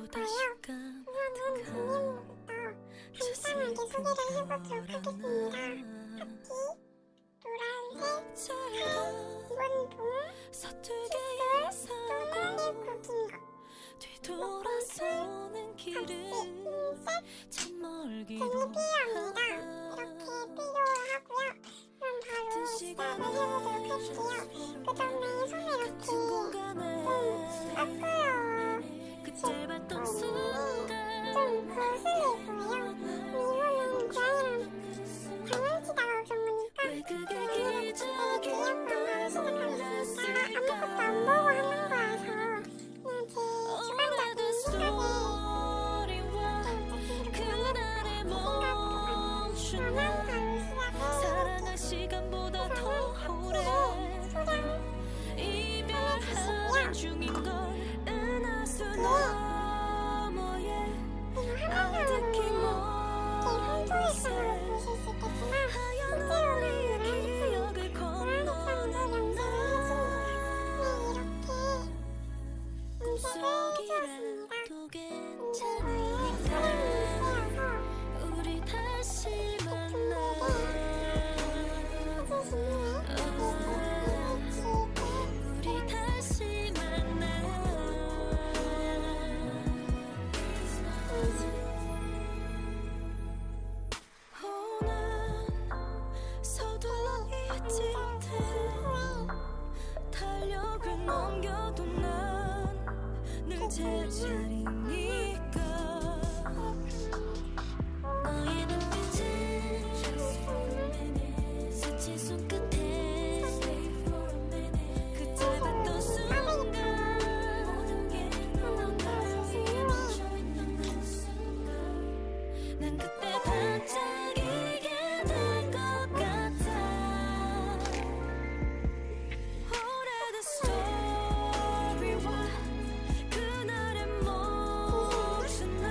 간단하게 소개를 해보도록 하겠습니다. 하키, 노란색, 원봉, 칫솔, 또는 구긴 것, 뒤돌아서는 길은 참 멀기도 필요합니다. 이렇게 필요하고요. 그럼 바로 시작을 해보도록 할게요. 그 다음에 손을 이렇게 좀 깎아요. 그 짧았던 순간 좀 거슬릴 거예요. 이거는 고양이랑 장난치다가 그런 거니까 왜 그게 귀엽고 기적인 한번 걸 시작하겠습니다. 아무것도 안 몰랐을까 보고 하는 거라서 그냥 제 주관적인 생각에 그날의 멈춘 날 사랑할 시간보다 더 오래 이별하는 중인걸 은하수 너머에 아득히 먼 곳에 하얀 우리의 기억을 건너는 날 꿈속이라도 괜찮으니까 우리 다시 만나 우리 다시 만나 난 서둘러 잊지 못해 달력을 넘겨도 난 늘 제자리니까 너의 눈빛은 스친 손끝에 그 짧았던 순간 모든 게 너와 멈춰있는 그 순간 난 그때 반짝이게 된 것 같아 오래된 스토리와 그날의 멈춘 날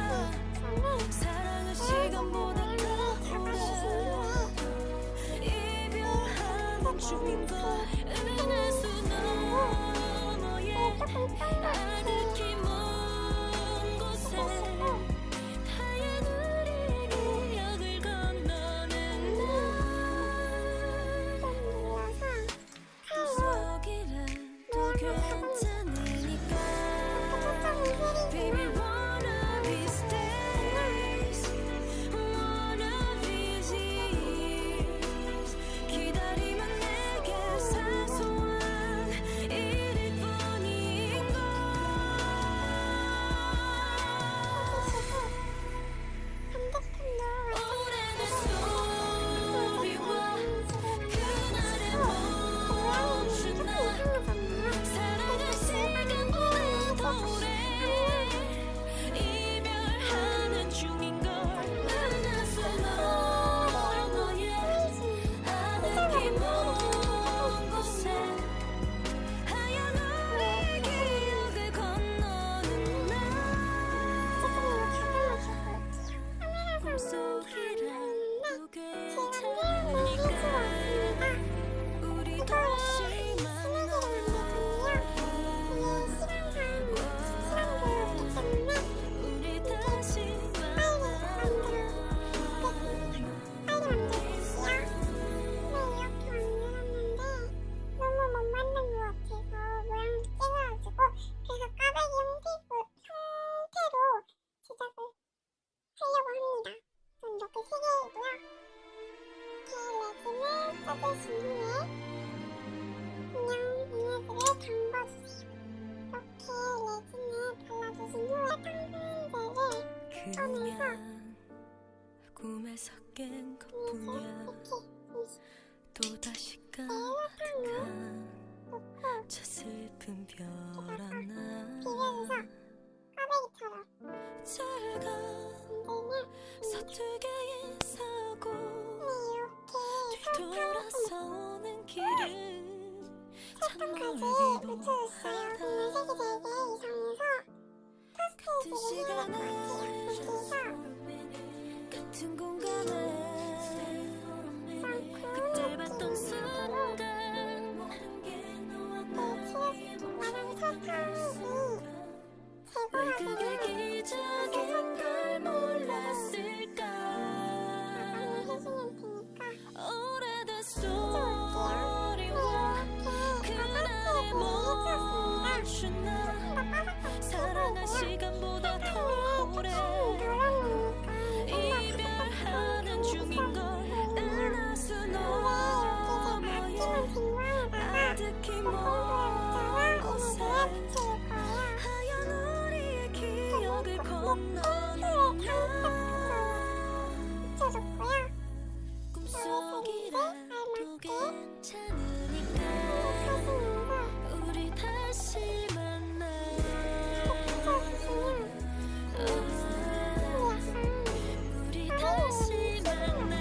사랑은 시간보다 더 오래 이별하는 중인 걸 은하수 너머에 아득히 먼 곳에 하얀 우리의 기억을 건너는 날 꿈속이라도 괜찮으니까 Baby one of these days one of these years 기다림은 내게 사소한 일일 뿐인걸 오래된 스토리와 그날의 멈춘 날 사랑할 시간보다 더 오래 이별하는 중인걸 은하수 너머에 아득히 먼 곳에 하얀 우리의 기억을 건너는 날 꿈속이라도 괜찮으니까 우리 다시 만나 우리 다시 만나 그래서 까베기 형태로 제작을 하려고 합니다. 전 이렇게 3개이고요. 이렇게 레진을 짜주신 후에 그냥 얘네들을 담궈주세요. 이렇게 레진을 발라주신 후에 당근제를 꺼내서 그냥 꿈에서 깬 것뿐이야 또다시 가득한 놓고 저 슬픈 별 하나 비벼줘서 까베기처럼 잘가 만들면 서툴게 인사하고 이렇게 뒤돌아서는 길은 참 설탕까지 멀기도 묻혀줬어요. 하다 그러면 색이 되게 이상해서 같은 토스트를 해야 될 것 같아요. 그래서 같은 공간에 그 짧았던 순간 모든 게 너와 나의 말하는 설탕이 제거하기를 너는 붙여줬고요. 꿈속이라도 괜찮으니까 우리 다시 만나 우리 다시 만나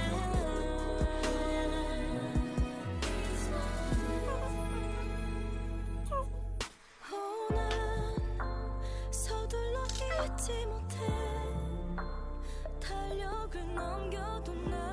난 서둘러 잊지 못해 달력을 넘겨도 나